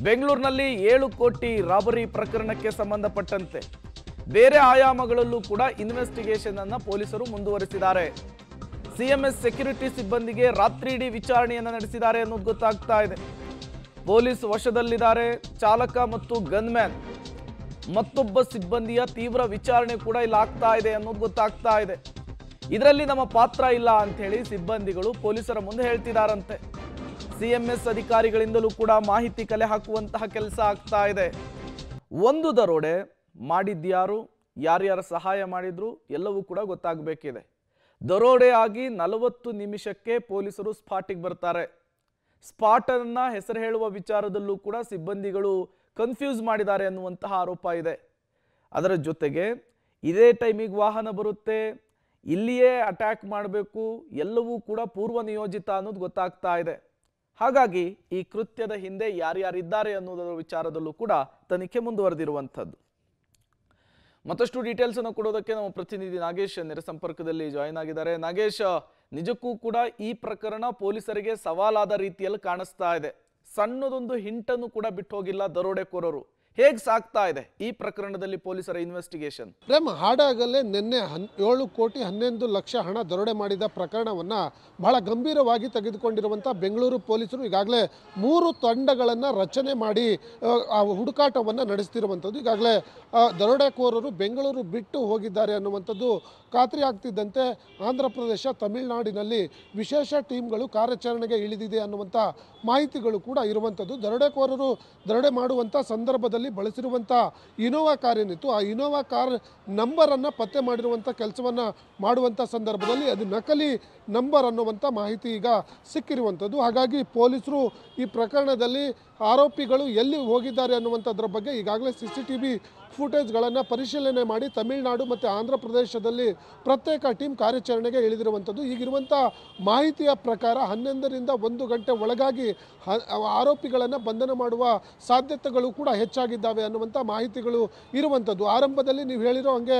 ಬೆಂಗಳೂರಿನಲ್ಲಿ 7 ಕೋಟಿ ರಾಬರಿ ಪ್ರಕರಣಕ್ಕೆ ಸಂಬಂಧಪಟ್ಟಂತೆ ಬೇರೆ ಆಯಾಮಗಳಲ್ಲೂ ಕೂಡ ಇನ್ವೆಸ್ಟಿಗೇಷನ್ ಅನ್ನು ಪೊಲೀಸರು ಮುಂದುವರಿಸಿದ್ದಾರೆ. ಸಿಎಂಎಸ್ ಸೆಕ್ಯೂರಿಟಿ ಸಿಬ್ಬಂದಿಗೆ ರಾತ್ರಿಯಿಡೀ ವಿಚಾರಣೆಯನ್ನು ನಡೆಸಿದ್ದಾರೆ ಅನ್ನೋದು ಗೊತ್ತಾಗ್ತಾ ಇದೆ. ಪೊಲೀಸ್ ವಶದಲ್ಲಿದ್ದಾರೆ. ಚಾಲಕ ಮತ್ತು ಗನ್ಮ್ಯಾನ್ ಮತ್ತೊಬ್ಬ ಸಿಬ್ಬಂದಿಯ ತೀವ್ರ ವಿಚಾರಣೆ ಕೂಡ ಇಲ್ಲಿ ಆಗ್ತಾ ಇದೆ ಅನ್ನೋದು ಗೊತ್ತಾಗ್ತಾ ಇದೆ. ಇದರಲ್ಲಿ ನಮ್ಮ ಪಾತ್ರ ಇಲ್ಲ ಅಂತ ಹೇಳಿ ಸಿಬ್ಬಂದಿಗಳು ಪೊಲೀಸರ ಮುಂದೆ ಹೇಳ್ತಿದ್ದಾರಂತೆ. ಸಿಎಂಎಸ್ ಅಧಿಕಾರಿಗಳಿಂದಲೂ ಕೂಡ ಮಾಹಿತಿ ಕಲೆ ಹಾಕುವಂತಹ ಕೆಲಸ ಆಗ್ತಾ ಇದೆ. ಒಂದು ದರೋಡೆ ಮಾಡಿದ್ಯಾರು, ಯಾರ್ಯಾರ ಸಹಾಯ ಮಾಡಿದ್ರು ಎಲ್ಲವೂ ಕೂಡ ಗೊತ್ತಾಗಬೇಕಿದೆ. ದರೋಡೆ ಆಗಿ 40 ನಿಮಿಷಕ್ಕೆ ಪೊಲೀಸರು ಸ್ಪಾಟಿಗೆ ಬರ್ತಾರೆ. ಸ್ಪಾಟನ್ನ ಹೆಸರು ಹೇಳುವ ವಿಚಾರದಲ್ಲೂ ಕೂಡ ಸಿಬ್ಬಂದಿಗಳು ಕನ್ಫ್ಯೂಸ್ ಮಾಡಿದ್ದಾರೆ ಅನ್ನುವಂತಹ ಆರೋಪ ಇದೆ. ಅದರ ಜೊತೆಗೆ ಇದೇ ಟೈಮಿಗೆ ವಾಹನ ಬರುತ್ತೆ, ಇಲ್ಲಿಯೇ ಅಟ್ಯಾಕ್ ಮಾಡಬೇಕು, ಎಲ್ಲವೂ ಕೂಡ ಪೂರ್ವ ನಿಯೋಜಿತ ಅನ್ನೋದು ಗೊತ್ತಾಗ್ತಾ ಇದೆ. ಹಾಗಾಗಿ ಈ ಕೃತ್ಯದ ಹಿಂದೆ ಯಾರ್ಯಾರಿದ್ದಾರೆ ಅನ್ನೋದರ ವಿಚಾರದಲ್ಲೂ ಕೂಡ ತನಿಖೆ ಮುಂದುವರೆದಿರುವಂಥದ್ದು. ಮತ್ತಷ್ಟು ಡೀಟೇಲ್ಸ್ ಅನ್ನು ಕೊಡೋದಕ್ಕೆ ನಮ್ಮ ಪ್ರತಿನಿಧಿ ನಾಗೇಶ್ ನೇರ ಸಂಪರ್ಕದಲ್ಲಿ ಜಾಯಿನ್ ಆಗಿದ್ದಾರೆ. ನಾಗೇಶ್, ನಿಜಕ್ಕೂ ಕೂಡ ಈ ಪ್ರಕರಣ ಪೊಲೀಸರಿಗೆ ಸವಾಲಾದ ರೀತಿಯಲ್ಲಿ ಕಾಣಿಸ್ತಾ ಇದೆ. ಸಣ್ಣದೊಂದು ಹಿಂಟನ್ನು ಕೂಡ ಬಿಟ್ಟು ಹೋಗಿಲ್ಲ ದರೋಡೆಕೋರರು. ಹೇಗೆ ಸಾಗ್ತಾ ಇದೆ ಈ ಪ್ರಕರಣದಲ್ಲಿ ಪೊಲೀಸರ ಇನ್ವೆಸ್ಟಿಗೇಷನ್? ಪ್ರೇಮ್, ಹಾಡಾಗಲೇ ನಿನ್ನೆ 7 ಕೋಟಿ 11 ಲಕ್ಷ ಹಣ ದರೋಡೆ ಮಾಡಿದ ಪ್ರಕರಣವನ್ನು ಬಹಳ ಗಂಭೀರವಾಗಿ ತೆಗೆದುಕೊಂಡಿರುವಂಥ ಬೆಂಗಳೂರು ಪೊಲೀಸರು ಈಗಾಗಲೇ 3 ತಂಡಗಳನ್ನು ರಚನೆ ಮಾಡಿ ಹುಡುಕಾಟವನ್ನು ನಡೆಸ್ತಿರುವಂಥದ್ದು. ಈಗಾಗಲೇ ದರೋಡೆಕೋರರು ಬೆಂಗಳೂರು ಬಿಟ್ಟು ಹೋಗಿದ್ದಾರೆ ಅನ್ನುವಂಥದ್ದು ಖಾತ್ರಿ ಆಗ್ತಿದ್ದಂತೆ ಆಂಧ್ರ ಪ್ರದೇಶ, ತಮಿಳುನಾಡಿನಲ್ಲಿ ವಿಶೇಷ ಟೀಮ್ಗಳು ಕಾರ್ಯಾಚರಣೆಗೆ ಇಳಿದಿದೆ ಅನ್ನುವಂಥ ಮಾಹಿತಿಗಳು ಕೂಡ ಇರುವಂಥದ್ದು. ದರೋಡೆಕೋರರು ದರೋಡೆ ಮಾಡುವಂಥ ಸಂದರ್ಭದಲ್ಲಿ ಬಳಸಿರುವಂಥ ಇನೋವಾ ಕಾರ್ ಏನಿತ್ತು, ಆ ಇನೋವಾ ಕಾರ್ ನಂಬರನ್ನು ಪತ್ತೆ ಮಾಡಿರುವಂಥ ಕೆಲಸವನ್ನು ಮಾಡುವಂಥ ಸಂದರ್ಭದಲ್ಲಿ ಅದು ನಕಲಿ ನಂಬರ್ ಅನ್ನುವಂಥ ಮಾಹಿತಿ ಈಗ ಸಿಕ್ಕಿರುವಂಥದ್ದು. ಹಾಗಾಗಿ ಪೊಲೀಸರು ಈ ಪ್ರಕರಣದಲ್ಲಿ ಆರೋಪಿಗಳು ಎಲ್ಲಿ ಹೋಗಿದ್ದಾರೆ ಅನ್ನುವಂಥದ್ರ ಬಗ್ಗೆ ಈಗಾಗಲೇ CCTV ಫುಟೇಜ್ಗಳನ್ನು ಪರಿಶೀಲನೆ ಮಾಡಿ ತಮಿಳುನಾಡು ಮತ್ತು ಆಂಧ್ರ ಪ್ರದೇಶದಲ್ಲಿ ಪ್ರತ್ಯೇಕ ಟೀಮ್ ಕಾರ್ಯಾಚರಣೆಗೆ ಇಳಿದಿರುವಂಥದ್ದು. ಈಗಿರುವಂಥ ಮಾಹಿತಿಯ ಪ್ರಕಾರ 11ರಿಂದ 1 ಗಂಟೆ ಒಳಗಾಗಿ ಆರೋಪಿಗಳನ್ನು ಬಂಧನ ಮಾಡುವ ಸಾಧ್ಯತೆಗಳು ಕೂಡ ಹೆಚ್ಚಾಗಿದ್ದಾವೆ ಅನ್ನುವಂಥ ಮಾಹಿತಿಗಳು ಇರುವಂಥದ್ದು. ಆರಂಭದಲ್ಲಿ ನೀವು ಹೇಳಿರೋ ಹಾಗೆ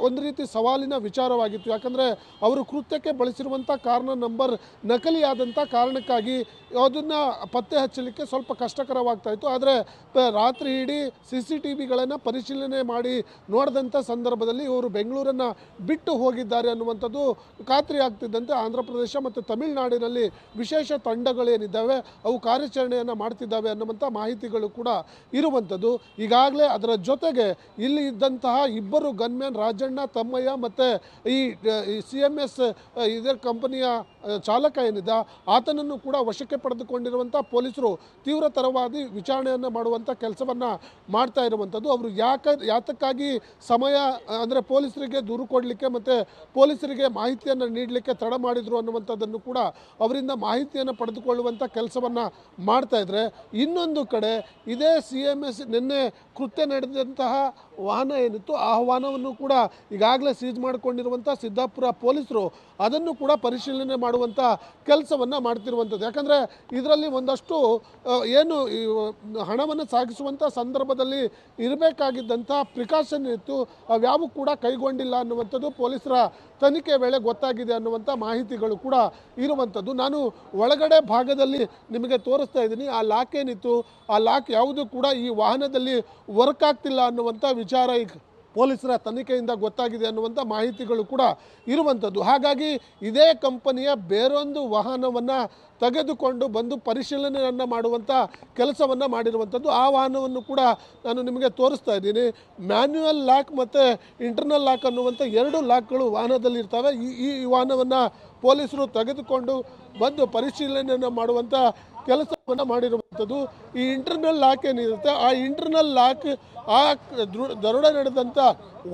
ಒಂದು ರೀತಿ ಸವಾಲಿನ ವಿಚಾರವಾಗಿತ್ತು. ಯಾಕಂದರೆ ಅವರು ಕೃತ್ಯಕ್ಕೆ ಬಳಸಿರುವಂಥ ಕಾರ್ನ ನಂಬರ್ ನಕಲಿಯಾದಂಥ ಕಾರಣಕ್ಕಾಗಿ ಅದನ್ನು ಪತ್ತೆ ಹಚ್ಚಲಿಕ್ಕೆ ಸ್ವಲ್ಪ ಕಷ್ಟಕರವಾಗ್ತಾ ಇತ್ತು. ಆದರೆ ರಾತ್ರಿ ಇಡೀ CCTVಗಳನ್ನು ಪರಿಶೀಲನೆ ಮಾಡಿ ನೋಡಿದಂಥ ಸಂದರ್ಭದಲ್ಲಿ ಇವರು ಬೆಂಗಳೂರನ್ನು ಬಿಟ್ಟು ಹೋಗಿದ್ದಾರೆ ಅನ್ನುವಂಥದ್ದು ಖಾತ್ರಿ ಆಗ್ತಿದ್ದಂತೆ ಆಂಧ್ರ ಪ್ರದೇಶ ಮತ್ತು ತಮಿಳುನಾಡಿನಲ್ಲಿ ವಿಶೇಷ ತಂಡಗಳೇನಿದ್ದಾವೆ ಅವು ಕಾರ್ಯಾಚರಣೆಯನ್ನು ಮಾಡ್ತಿದ್ದಾವೆ ಅನ್ನುವಂಥ ಮಾಹಿತಿಗಳು ಕೂಡ ಇರುವಂಥದ್ದು. ಈಗಾಗಲೇ ಅದರ ಜೊತೆಗೆ ಇಲ್ಲಿ ಇದ್ದಂತಹ 2 ಗನ್ಮ್ಯಾನ್ ರಾಜಣ್ಣ, ತಮ್ಮಯ್ಯ ಮತ್ತು ಈ CMS ಇದರ ಕಂಪನಿಯ ಚಾಲಕ ಏನಿದ್ದ ಆತನನ್ನು ಕೂಡ ವಶಕ್ಕೆ ಪಡೆದುಕೊಂಡಿರುವಂಥ ಪೊಲೀಸರು ತೀವ್ರತರವಾದಿ ವಿಚಾರಣೆಯನ್ನು ಮಾಡುವಂಥ ಕೆಲಸವನ್ನು ಮಾಡ್ತಾ ಇರುವಂಥದ್ದು. ಅವರು ಯಾತಕ್ಕಾಗಿ ಸಮಯ ಅಂದರೆ ಪೊಲೀಸರಿಗೆ ದೂರು ಕೊಡಲಿಕ್ಕೆ ಮತ್ತು ಪೊಲೀಸರಿಗೆ ಮಾಹಿತಿಯನ್ನು ನೀಡಲಿಕ್ಕೆ ತಡ ಮಾಡಿದರು ಅನ್ನುವಂಥದ್ದನ್ನು ಕೂಡ ಅವರಿಂದ ಮಾಹಿತಿಯನ್ನು ಪಡೆದುಕೊಳ್ಳುವಂಥ ಕೆಲಸವನ್ನು ಮಾಡ್ತಾ ಇದ್ದಾರೆ. ಇನ್ನೊಂದು ಕಡೆ ಇದೇ CMS ನಿನ್ನೆ ಕೃತ್ಯ ನಡೆದಂತಹ ವಾಹನ ಏನಿತ್ತು ಆ ವಾಹನವನ್ನು ಕೂಡ ಈಗಾಗಲೇ ಸೀಜ್ ಮಾಡಿಕೊಂಡಿರುವಂಥ ಸಿದ್ದಾಪುರ ಪೊಲೀಸರು ಅದನ್ನು ಕೂಡ ಪರಿಶೀಲನೆ ಮಾಡುವಂಥ ಕೆಲಸವನ್ನು ಮಾಡ್ತಿರುವಂಥದ್ದು. ಯಾಕಂದರೆ ಇದರಲ್ಲಿ ಒಂದಷ್ಟು ಏನು ಹಣವನ್ನು ಸಾಗಿಸುವಂಥ ಸಂದರ್ಭದಲ್ಲಿ ಇರಬೇಕಾಗಿದ್ದಂಥ ಪ್ರಿಕಾಷನ್ ಇತ್ತು, ಅವ್ಯಾವು ಕೂಡ ಕೈಗೊಂಡಿಲ್ಲ ಅನ್ನುವಂಥದ್ದು ಪೊಲೀಸರ ತನಿಖೆ ವೇಳೆ ಗೊತ್ತಾಗಿದೆ ಅನ್ನುವಂಥ ಮಾಹಿತಿಗಳು ಕೂಡ ಇರುವಂಥದ್ದು. ನಾನು ಒಳಗಡೆ ಭಾಗದಲ್ಲಿ ನಿಮಗೆ ತೋರಿಸ್ತಾ ಇದ್ದೀನಿ. ಆ ಲಾಕ್ ಏನಿತ್ತು ಆ ಲಾಕ್ ಯಾವುದು ಕೂಡ ಈ ವಾಹನದಲ್ಲಿ ವರ್ಕ್ ಆಗ್ತಿಲ್ಲ ಅನ್ನುವಂಥ ವಿಚಾರ ಈಗ ಪೊಲೀಸರ ತನಿಖೆಯಿಂದ ಗೊತ್ತಾಗಿದೆ ಅನ್ನುವಂಥ ಮಾಹಿತಿಗಳು ಕೂಡ ಇರುವಂಥದ್ದು. ಹಾಗಾಗಿ ಇದೇ ಕಂಪನಿಯ ಬೇರೊಂದು ವಾಹನವನ್ನು ತೆಗೆದುಕೊಂಡು ಬಂದು ಪರಿಶೀಲನೆಯನ್ನು ಮಾಡುವಂಥ ಕೆಲಸವನ್ನು ಮಾಡಿರುವಂಥದ್ದು. ಆ ವಾಹನವನ್ನು ಕೂಡ ನಾನು ನಿಮಗೆ ತೋರಿಸ್ತಾ ಇದ್ದೀನಿ. ಮ್ಯಾನ್ಯುಯಲ್ ಲಾಕ್ ಮತ್ತು ಇಂಟರ್ನಲ್ ಲಾಕ್ ಅನ್ನುವಂಥ 2 ಲಾಕ್ಗಳು ವಾಹನದಲ್ಲಿ ಇರ್ತವೆ. ಈ ವಾಹನವನ್ನು ಪೊಲೀಸರು ತೆಗೆದುಕೊಂಡು ಬಂದು ಪರಿಶೀಲನೆಯನ್ನು ಮಾಡುವಂಥ ಕೆಲಸವನ್ನು ಮಾಡಿರುವಂಥದ್ದು. ಈ ಇಂಟರ್ನಲ್ ಲಾಕ್ ಏನಿರುತ್ತೆ ಆ ಇಂಟರ್ನಲ್ ಲಾಕ್ ಆ ದರೋಡೆ ನಡೆದಂಥ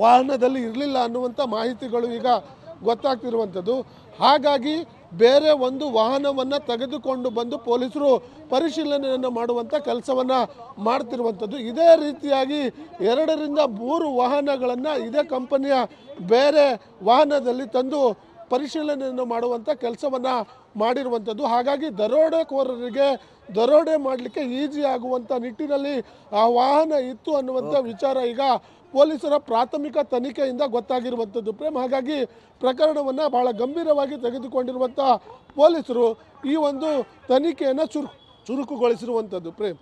ವಾಹನದಲ್ಲಿ ಇರಲಿಲ್ಲ ಅನ್ನುವಂಥ ಮಾಹಿತಿಗಳು ಈಗ ಗೊತ್ತಾಗ್ತಿರುವಂಥದ್ದು. ಹಾಗಾಗಿ ಬೇರೆ ಒಂದು ವಾಹನವನ್ನು ತೆಗೆದುಕೊಂಡು ಬಂದು ಪೊಲೀಸರು ಪರಿಶೀಲನೆಯನ್ನು ಮಾಡುವಂಥ ಕೆಲಸವನ್ನು ಮಾಡ್ತಿರುವಂಥದ್ದು. ಇದೇ ರೀತಿಯಾಗಿ 2ರಿಂದ 3 ವಾಹನಗಳನ್ನು ಇದೇ ಕಂಪನಿಯ ಬೇರೆ ವಾಹನದಲ್ಲಿ ತಂದು ಪರಿಶೀಲನೆಯನ್ನು ಮಾಡುವಂಥ ಕೆಲಸವನ್ನು ಮಾಡಿರುವಂಥದ್ದು. ಹಾಗಾಗಿ ದರೋಡೆಕೋರರಿಗೆ ದರೋಡೆ ಮಾಡಲಿಕ್ಕೆ ಈಜಿ ಆಗುವಂಥ ನಿಟ್ಟಿನಲ್ಲಿ ಆ ವಾಹನ ಇತ್ತು ಅನ್ನುವಂಥ ವಿಚಾರ ಈಗ ಪೊಲೀಸರ ಪ್ರಾಥಮಿಕ ತನಿಖೆಯಿಂದ ಗೊತ್ತಾಗಿರುವಂಥದ್ದು ಪ್ರೇಮ್. ಹಾಗಾಗಿ ಪ್ರಕರಣವನ್ನು ಬಹಳ ಗಂಭೀರವಾಗಿ ತೆಗೆದುಕೊಂಡಿರುವಂಥ ಪೊಲೀಸರು ಈ ಒಂದು ತನಿಖೆಯನ್ನು ಚುರುಕುಗೊಳಿಸಿರುವಂಥದ್ದು ಪ್ರೇಮ್.